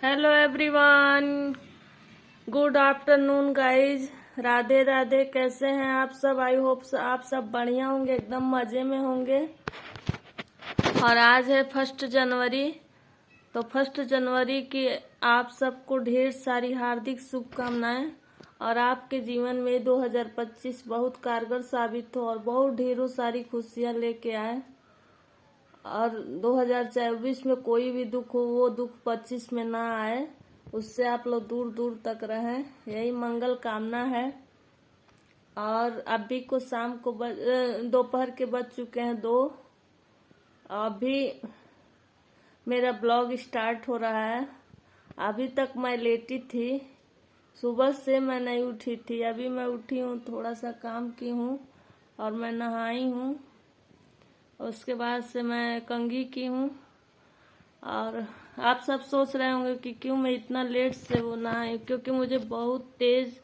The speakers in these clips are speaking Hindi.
Hello everyone, good afternoon guys. Radhe Radhe. कैसे हैं आप सब? आई होप आप सब बढ़िया होंगे, एकदम मज़े में होंगे। और आज है 1 जनवरी। तो 1 जनवरी की आप सबको ढेर सारी हार्दिक शुभकामनाएं और आपके जीवन में 2025 बहुत कारगर साबित हो और बहुत ढेरों सारी खुशियां लेके आए। और 2024 में कोई भी दुख हो वो दुख 25 में ना आए, उससे आप लोग दूर दूर तक रहें, यही मंगल कामना है। और अभी को शाम को दोपहर के बज चुके हैं 2। अभी मेरा ब्लॉग स्टार्ट हो रहा है। अभी तक मैं लेटी थी, सुबह से मैं नहीं उठी थी। अभी मैं उठी हूँ, थोड़ा सा काम की हूँ और मैं नहाई हूँ। उसके बाद से मैं कंघी की हूँ। और आप सब सोच रहे होंगे कि क्यों मैं इतना लेट से वो नहाई, क्योंकि मुझे बहुत तेज़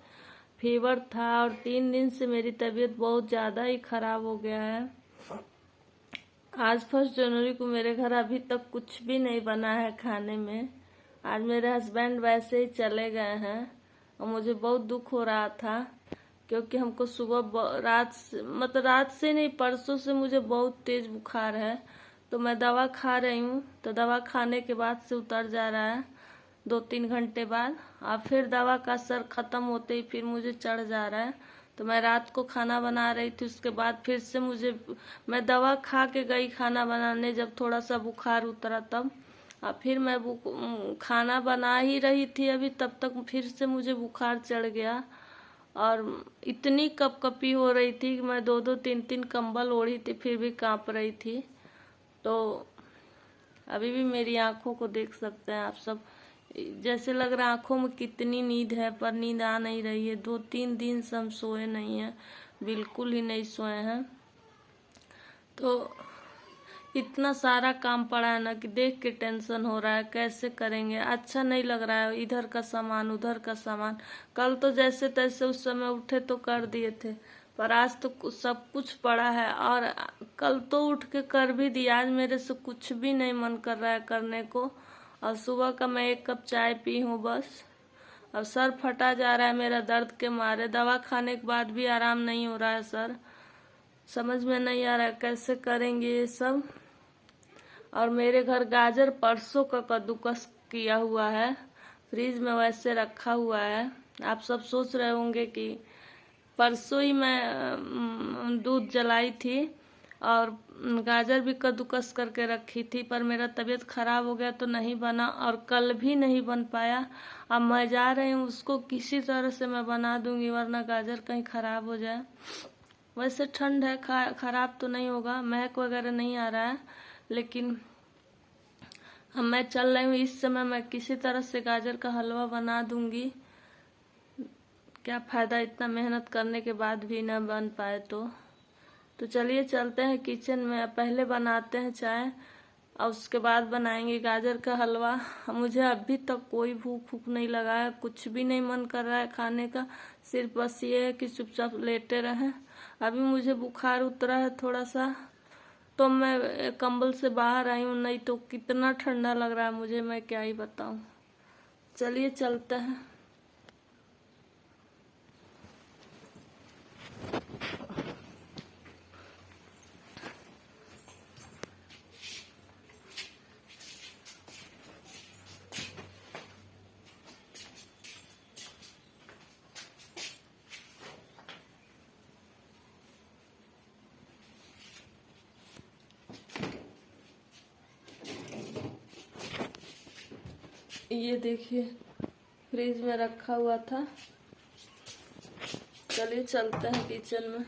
फीवर था और 3 दिन से मेरी तबीयत बहुत ज़्यादा ही ख़राब हो गया है। आज 1 जनवरी को मेरे घर अभी तक कुछ भी नहीं बना है खाने में। आज मेरे हस्बैंड वैसे ही चले गए हैं और मुझे बहुत दुख हो रहा था, क्योंकि हमको सुबह रात से नहीं, परसों से मुझे बहुत तेज बुखार है। तो मैं दवा खा रही हूँ, तो दवा खाने के बाद से उतर जा रहा है 2-3 घंटे बाद, और फिर दवा का असर खत्म होते ही फिर मुझे चढ़ जा रहा है। तो मैं रात को खाना बना रही थी, उसके बाद फिर से मैं दवा खा के गई खाना बनाने, जब थोड़ा सा बुखार उतरा तब। और फिर मैं खाना बना ही रही थी अभी, तब तक फिर से मुझे बुखार चढ़ गया और इतनी कपकपी हो रही थी कि मैं 2-2 3-3 कंबल ओढ़ी थी, फिर भी कांप रही थी। तो अभी भी मेरी आंखों को देख सकते हैं आप सब, जैसे लग रहा है आंखों में कितनी नींद है, पर नींद आ नहीं रही है। 2-3 दिन से हम सोए नहीं हैं, बिल्कुल ही नहीं सोए हैं। तो इतना सारा काम पड़ा है ना कि देख के टेंशन हो रहा है, कैसे करेंगे। अच्छा नहीं लग रहा है, इधर का सामान उधर का सामान। कल तो जैसे तैसे उस समय उठे तो कर दिए थे, पर आज तो सब कुछ पड़ा है। और कल तो उठ के कर भी दिया, आज मेरे से कुछ भी नहीं मन कर रहा है करने को। और सुबह का मैं 1 कप चाय पी हूँ बस। अब सर फटा जा रहा है मेरा दर्द के मारे, दवा खाने के बाद भी आराम नहीं हो रहा है सर। समझ में नहीं आ रहा है कैसे करेंगे ये सब। और मेरे घर गाजर परसों का कद्दूकस किया हुआ है, फ्रिज में वैसे रखा हुआ है। आप सब सोच रहे होंगे कि परसों ही मैं दूध जलाई थी और गाजर भी कद्दूकस करके रखी थी, पर मेरा तबीयत खराब हो गया तो नहीं बना और कल भी नहीं बन पाया। अब मैं जा रही हूँ, उसको किसी तरह से मैं बना दूंगी, वरना गाजर कहीं खराब हो जाए। वैसे ठंड है, खराब तो नहीं होगा, महक वगैरह नहीं आ रहा है, लेकिन अब मैं चल रही हूँ। इस समय मैं किसी तरह से गाजर का हलवा बना दूंगी। क्या फ़ायदा इतना मेहनत करने के बाद भी ना बन पाए तो चलिए चलते हैं किचन में। पहले बनाते हैं चाय और उसके बाद बनाएंगे गाजर का हलवा। मुझे अभी तक कोई भूख नहीं लगा है, कुछ भी नहीं मन कर रहा है खाने का, सिर्फ बस ये है कि चुपचाप लेटे रहें। अभी मुझे बुखार उतरा है थोड़ा सा, तो मैं कंबल से बाहर आई हूँ, नहीं तो कितना ठंडा लग रहा है मुझे, मैं क्या ही बताऊँ। चलिए चलते हैं। ये देखिए फ्रिज में रखा हुआ था। चलिए चलते हैं किचन में।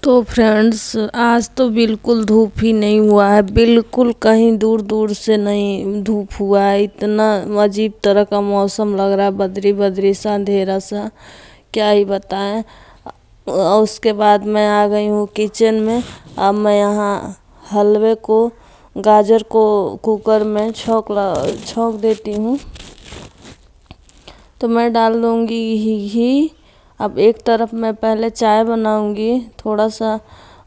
तो फ्रेंड्स, आज तो बिल्कुल धूप ही नहीं हुआ है, बिल्कुल कहीं दूर दूर से नहीं धूप हुआ है। इतना अजीब तरह का मौसम लग रहा है, बदरी बदरी सा, अंधेरा सा, क्या ही बताएं। उसके बाद मैं आ गई हूँ किचन में। अब मैं यहाँ हलवे को, गाजर को कुकर में छौंक देती हूँ। तो मैं डाल दूँगी घी। अब एक तरफ मैं पहले चाय बनाऊँगी, थोड़ा सा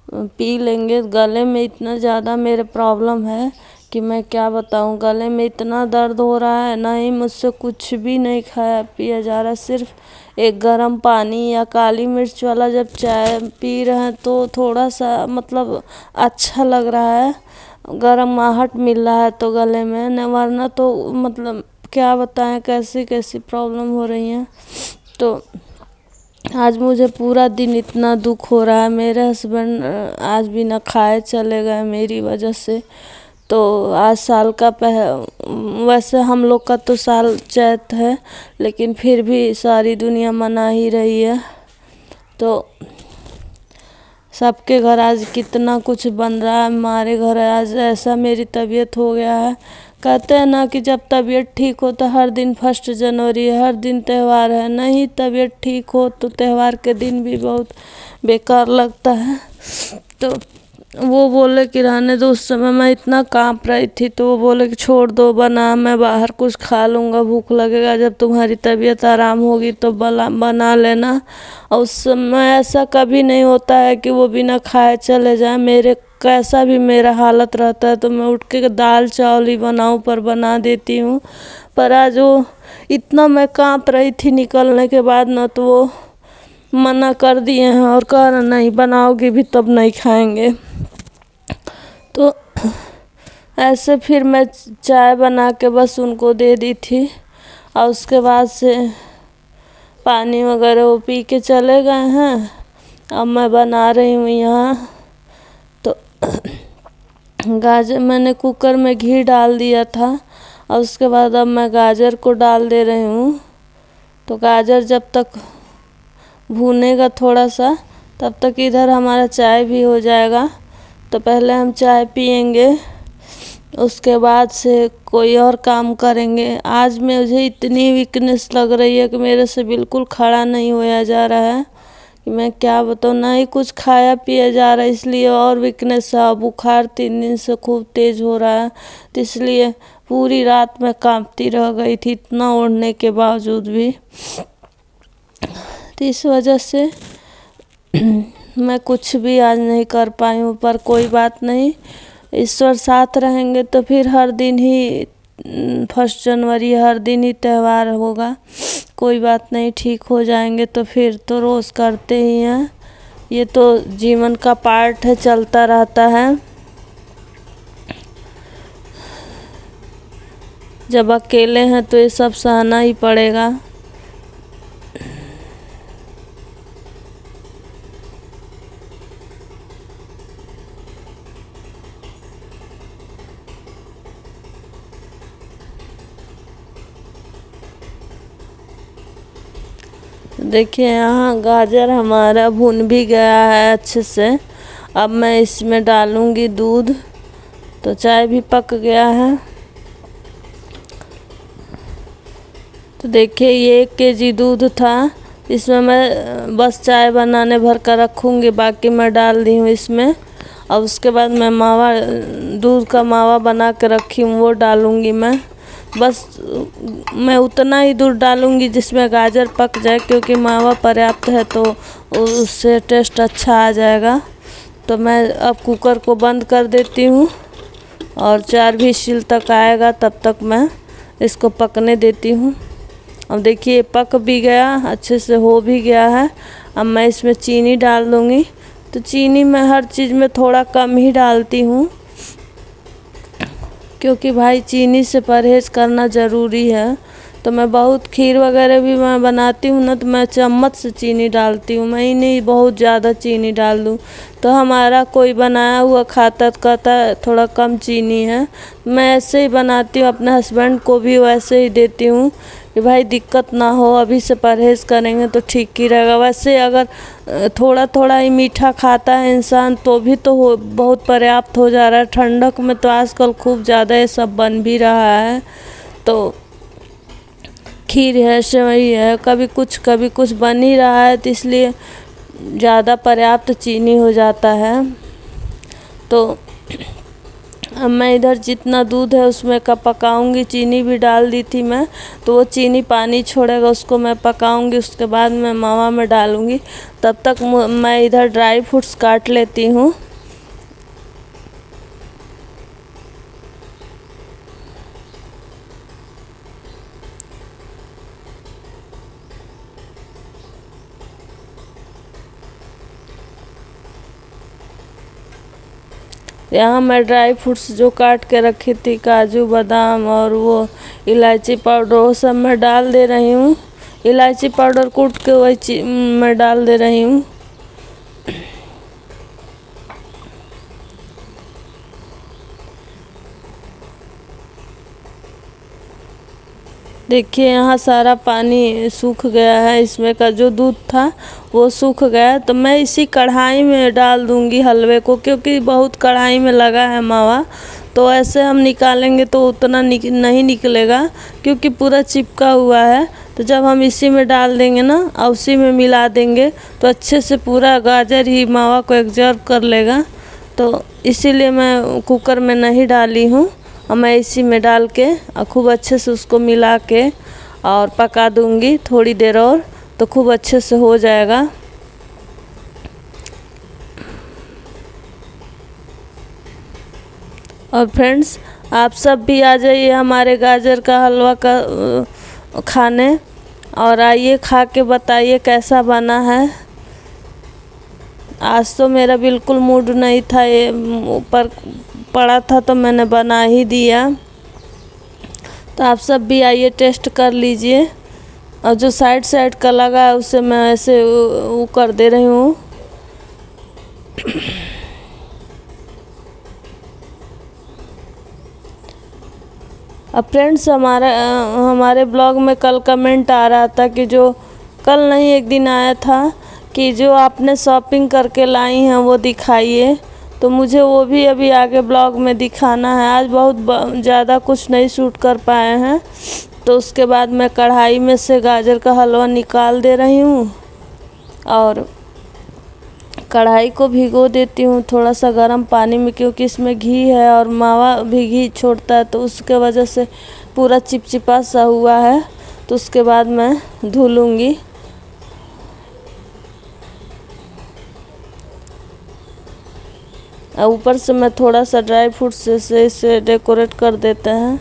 पी लेंगे। गले में इतना ज़्यादा मेरे प्रॉब्लम है कि मैं क्या बताऊं। गले में इतना दर्द हो रहा है, ना ही मुझसे कुछ भी नहीं खाया पिया जा रहा। सिर्फ एक गर्म पानी या काली मिर्च वाला जब चाय पी रहे हैं तो थोड़ा सा मतलब अच्छा लग रहा है, गर्माहट मिल रहा है तो गले में, न वरना तो मतलब क्या बताएं कैसी कैसी प्रॉब्लम हो रही हैं। तो आज मुझे पूरा दिन इतना दुख हो रहा है। मेरे हस्बैंड आज भी ना खाए चले गए मेरी वजह से। तो आज साल का वैसे हम लोग का तो साल चैत है, लेकिन फिर भी सारी दुनिया मना ही रही है। तो सबके घर आज कितना कुछ बन रहा है, हमारे घर आज ऐसा मेरी तबीयत हो गया है। कहते हैं ना कि जब तबीयत ठीक हो तो हर दिन 1 जनवरी है, हर दिन त्यौहार है। नहीं, तबीयत ठीक हो तो त्यौहार के दिन भी बहुत बेकार लगता है। तो वो बोले कि रहने दो। उस समय मैं इतना कांप रही थी तो वो बोले कि छोड़ दो, बना, मैं बाहर कुछ खा लूँगा, भूख लगेगा, जब तुम्हारी तबीयत आराम होगी तो बना लेना। और उस समय ऐसा कभी नहीं होता है कि वो बिना खाए चले जाए। मेरे कैसा भी मेरा हालत रहता है तो मैं उठ के दाल चावल ही बनाऊँ पर बना देती हूँ। पर आज वो इतना मैं कांप रही थी निकलने के बाद ना, तो वो मना कर दिए हैं और कह रहे नहीं बनाओगी भी तब नहीं खाएंगे। तो ऐसे फिर मैं चाय बना के बस उनको दे दी थी और उसके बाद से पानी वगैरह वो पी के चले गए हैं। अब मैं बना रही हूँ यहाँ। तो गाजर मैंने कुकर में घी डाल दिया था और उसके बाद अब मैं गाजर को डाल दे रही हूँ। तो गाजर जब तक भूनेगा थोड़ा सा, तब तक इधर हमारा चाय भी हो जाएगा। तो पहले हम चाय पियेंगे, उसके बाद से कोई और काम करेंगे। आज मुझे इतनी वीकनेस लग रही है कि मेरे से बिल्कुल खड़ा नहीं होया जा रहा है कि मैं क्या बताऊँ। ना ही कुछ खाया पिया जा रहा है, इसलिए और वीकनेस है। बुखार 3 दिन से खूब तेज़ हो रहा है, तो इसलिए पूरी रात मैं कांपती रह गई थी इतना ओढ़ने के बावजूद भी। तो इस वजह से मैं कुछ भी आज नहीं कर पाई हूँ। पर कोई बात नहीं, ईश्वर साथ रहेंगे तो फिर हर दिन ही 1 जनवरी, हर दिन ही त्यौहार होगा। कोई बात नहीं, ठीक हो जाएंगे। तो फिर तो रोज़ करते ही हैं, ये तो जीवन का पार्ट है, चलता रहता है। जब अकेले हैं तो ये सब सहना ही पड़ेगा। देखिए यहाँ गाजर हमारा भुन भी गया है अच्छे से। अब मैं इसमें डालूँगी दूध। तो चाय भी पक गया है। तो देखिए ये 1 केजी दूध था, इसमें मैं बस चाय बनाने भर कर रखूँगी, बाकी मैं डाल दी हूँ इसमें। और उसके बाद मैं मावा, दूध का मावा बना के रखी हूँ, वो डालूँगी मैं। बस मैं उतना ही दूध डालूँगी जिसमें गाजर पक जाए, क्योंकि मावा पर्याप्त है तो उससे टेस्ट अच्छा आ जाएगा। तो मैं अब कुकर को बंद कर देती हूँ और 4 व्हिसिल तक आएगा, तब तक मैं इसको पकने देती हूँ। अब देखिए पक भी गया, अच्छे से हो भी गया है। अब मैं इसमें चीनी डाल दूँगी। तो चीनी मैं हर चीज़ में थोड़ा कम ही डालती हूँ, क्योंकि भाई चीनी से परहेज़ करना ज़रूरी है। तो मैं बहुत खीर वगैरह भी मैं बनाती हूँ ना, तो मैं चम्मच से चीनी डालती हूँ, मैं ही नहीं बहुत ज़्यादा चीनी डाल दूँ। तो हमारा कोई बनाया हुआ खाता तो कहता है थोड़ा कम चीनी है। मैं ऐसे ही बनाती हूँ, अपने हस्बैंड को भी वैसे ही देती हूँ कि भाई दिक्कत ना हो, अभी से परहेज़ करेंगे तो ठीक ही रहेगा। वैसे अगर थोड़ा थोड़ा ही मीठा खाता है इंसान तो भी तो बहुत पर्याप्त हो जा रहा है। ठंडक में तो आजकल खूब ज़्यादा ये सब बन भी रहा है। तो खीर है, सेवई है, कभी कुछ बन ही रहा है, तो इसलिए ज़्यादा पर्याप्त चीनी हो जाता है। तो अब मैं इधर जितना दूध है उसमें का पकाऊंगी। चीनी भी डाल दी थी मैं, तो वो चीनी पानी छोड़ेगा, उसको मैं पकाऊंगी। उसके बाद मैं मावा में डालूंगी। तब तक मैं इधर ड्राई फ्रूट्स काट लेती हूँ। यहाँ मैं ड्राई फ्रूट्स जो काट के रखी थी, काजू बादाम और वो इलायची पाउडर, वो सब मैं डाल दे रही हूँ। इलायची पाउडर कूट के वही मैं डाल दे रही हूँ। देखिए यहाँ सारा पानी सूख गया है, इसमें का जो दूध था वो सूख गया। तो मैं इसी कढ़ाई में डाल दूंगी हलवे को, क्योंकि बहुत कढ़ाई में लगा है मावा। तो ऐसे हम निकालेंगे तो उतना नहीं निकलेगा, क्योंकि पूरा चिपका हुआ है। तो जब हम इसी में डाल देंगे ना और उसी में मिला देंगे तो अच्छे से पूरा गाजर ही मावा को एब्जॉर्ब कर लेगा। तो इसीलिए मैं कुकर में नहीं डाली हूँ, और मैं इसी में डाल के और खूब अच्छे से उसको मिला के और पका दूंगी थोड़ी देर और, तो खूब अच्छे से हो जाएगा। और फ्रेंड्स, आप सब भी आ जाइए हमारे गाजर का हलवा का खाने, और आइए खा के बताइए कैसा बना है। आज तो मेरा बिल्कुल मूड नहीं था, ये ऊपर पड़ा था तो मैंने बना ही दिया। तो आप सब भी आइए, टेस्ट कर लीजिए। और जो साइड साइड का लगा है उसे मैं ऐसे वो कर दे रही हूँ। अब फ्रेंड्स, हमारे ब्लॉग में कल कमेंट आ रहा था कि जो कल नहीं एक दिन आया था कि जो आपने शॉपिंग करके लाई हैं वो दिखाइए। तो मुझे वो भी अभी आगे ब्लॉग में दिखाना है। आज बहुत ज़्यादा कुछ नहीं शूट कर पाए हैं। तो उसके बाद मैं कढ़ाई में से गाजर का हलवा निकाल दे रही हूँ, और कढ़ाई को भिगो देती हूँ थोड़ा सा गर्म पानी में, क्योंकि इसमें घी है और मावा भी घी छोड़ता है, तो उसके वजह से पूरा चिपचिपा सा हुआ है। तो उसके बाद मैं धुल लूँगी। और ऊपर से मैं थोड़ा सा ड्राई फ्रूट से इसे डेकोरेट कर देते हैं।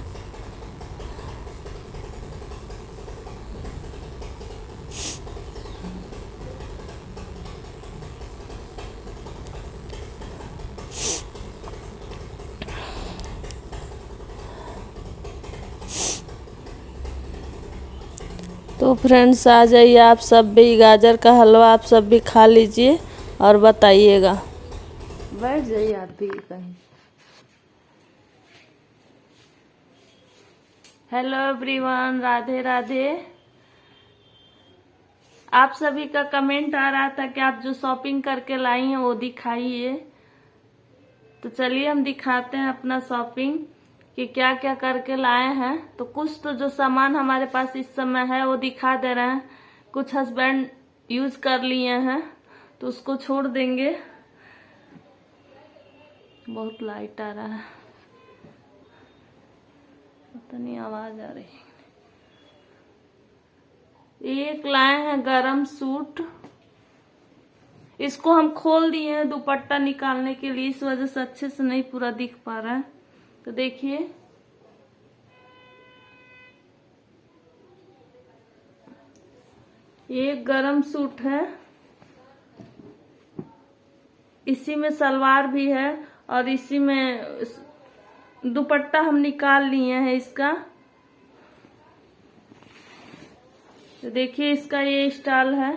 तो फ्रेंड्स, आ जाइए आप सब भी, गाजर का हलवा आप सब भी खा लीजिए और बताइएगा। बैठ जाइए आप भी कहीं। Hello everyone, Radhe Radhe. आप सभी का कमेंट आ रहा था कि आप जो शॉपिंग करके लाई हैं वो दिखाइए। तो चलिए हम दिखाते हैं अपना शॉपिंग कि क्या क्या करके लाए हैं। तो कुछ तो जो सामान हमारे पास इस समय है वो दिखा दे रहे हैं। कुछ हस्बैंड यूज कर लिए हैं तो उसको छोड़ देंगे। बहुत लाइट आ रहा है, पता नहीं आवाज आ रही है। एक लाए हैं गरम सूट, इसको हम खोल दिए हैं दुपट्टा निकालने के लिए, इस वजह से अच्छे से नहीं पूरा दिख पा रहा है। तो देखिए, ये गरम सूट है, इसी में सलवार भी है और इसी में दुपट्टा हम निकाल लिए हैं इसका। तो देखिए इसका ये स्टाइल है।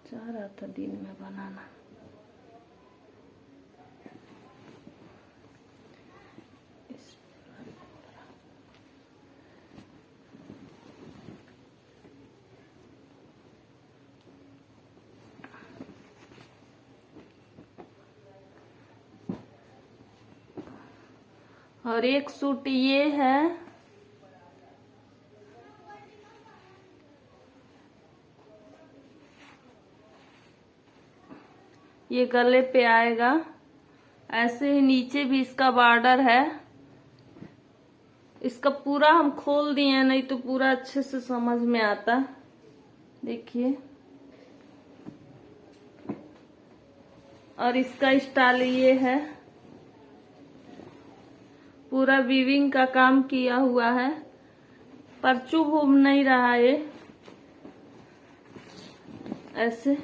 चाह रहा था दिन में बनाना। और एक सूट ये है, ये गले पे आएगा। ऐसे ही नीचे भी इसका बॉर्डर है। इसका पूरा हम खोल दिए हैं, नहीं तो पूरा अच्छे से समझ में आता। देखिए, और इसका स्टाइल ये है, पूरा वीविंग का काम किया हुआ है, पर चुभ उब नहीं रहा ये। ऐसे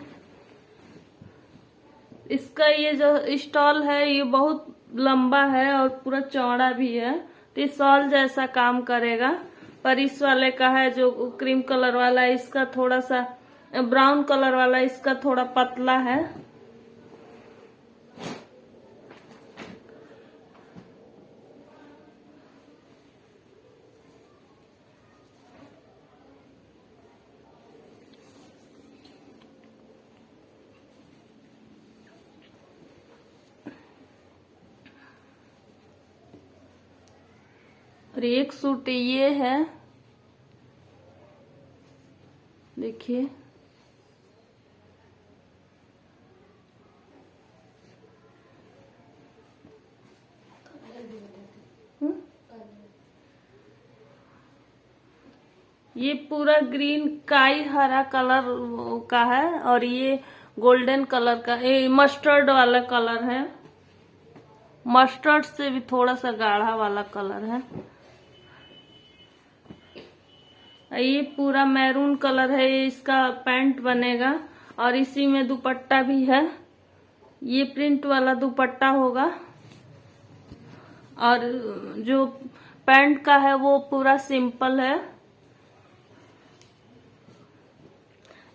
इसका ये जो स्टॉल है ये बहुत लंबा है और पूरा चौड़ा भी है, तो ये शॉल जैसा काम करेगा। पर इस वाले का है जो क्रीम कलर वाला है, इसका थोड़ा सा ब्राउन कलर वाला, इसका थोड़ा पतला है। और एक सूट ये है, देखिए। ये पूरा ग्रीन काई हरा कलर का है और ये गोल्डन कलर का, ये मस्टर्ड वाला कलर है। मस्टर्ड से भी थोड़ा सा गाढ़ा वाला कलर है। ये पूरा मैरून कलर है, ये इसका पैंट बनेगा और इसी में दुपट्टा भी है। ये प्रिंट वाला दुपट्टा होगा और जो पैंट का है वो पूरा सिंपल है।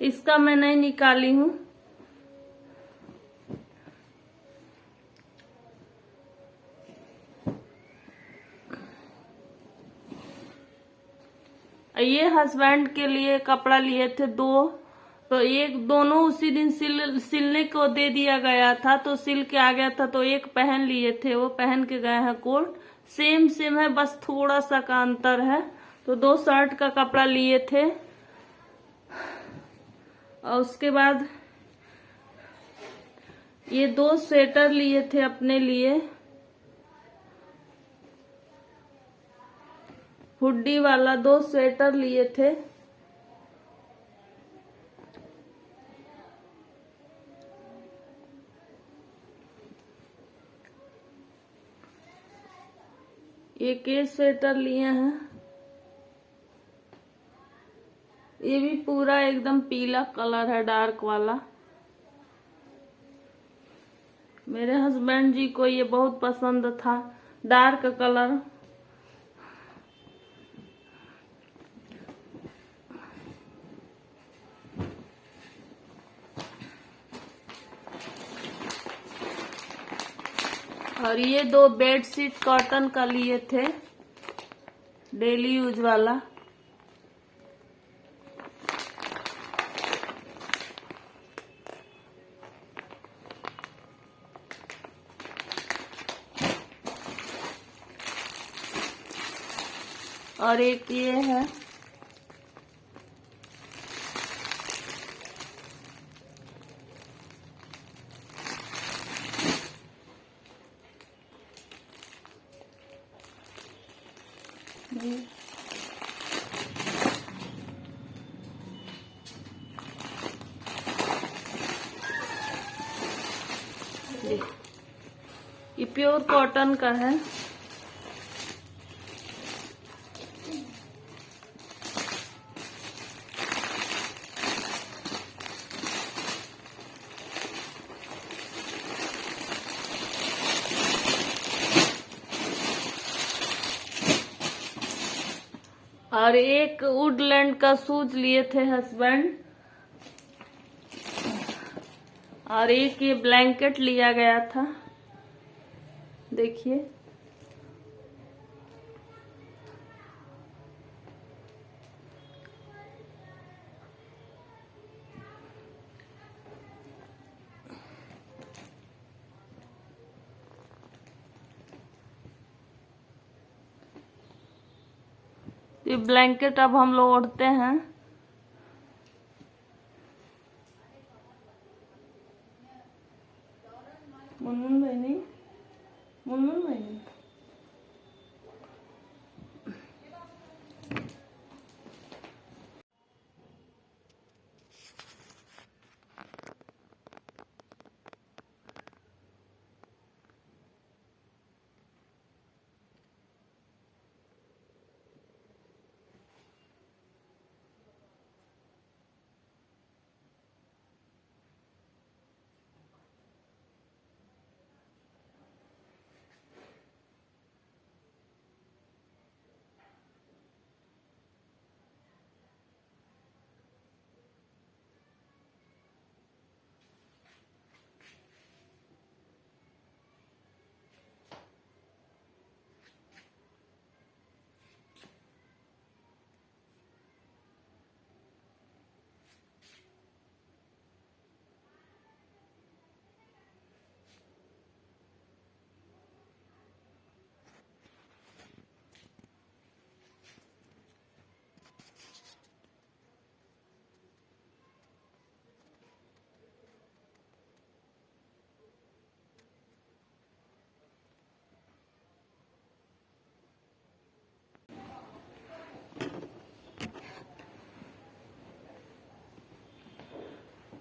इसका मैं नहीं निकाली हूँ। ये हस्बैंड के लिए कपड़ा लिए थे 2, तो एक दोनों उसी दिन सिलने को दे दिया गया था, तो सिल के आ गया था, तो एक पहन लिए थे, वो पहन के गए हैं। कोट सेम सेम है, बस थोड़ा सा का अंतर है। तो 2 शर्ट का कपड़ा लिए थे और उसके बाद ये 2 स्वेटर लिए थे अपने लिए, हुड्डी वाला 2 स्वेटर लिए थे। एक ये स्वेटर लिए हैं। ये भी पूरा एकदम पीला कलर है, डार्क वाला। मेरे हस्बैंड जी को ये बहुत पसंद था, डार्क कलर। और ये 2 बेडशीट कॉटन का लिए थे, डेली यूज वाला। और एक ये है, ये प्योर कॉटन का है। और एक वुडलैंड का शूज लिए थे हस्बैंड, और एक ये ब्लैंकेट लिया गया था, देखिए। ये ब्लैंकेट अब हम लोग ओढ़ते हैं। मुनमुन भाई नहीं, मुनमुन भाई नहीं।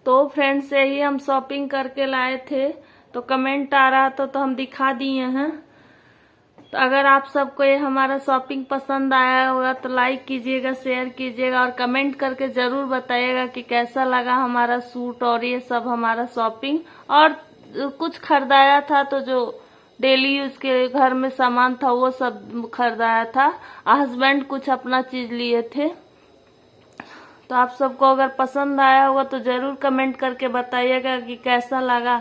तो फ्रेंड्स यही हम शॉपिंग करके लाए थे, तो कमेंट आ रहा था तो हम दिखा दिए हैं। तो अगर आप सबको ये हमारा शॉपिंग पसंद आया होगा तो लाइक कीजिएगा, शेयर कीजिएगा और कमेंट करके जरूर बताइएगा कि कैसा लगा हमारा सूट और ये सब हमारा शॉपिंग। और कुछ खरीदाया था तो जो डेली यूज के घर में सामान था वो सब खरीदाया था। हस्बैंड कुछ अपना चीज लिए थे। तो आप सबको अगर पसंद आया होगा तो जरूर कमेंट करके बताइएगा कि कैसा लगा।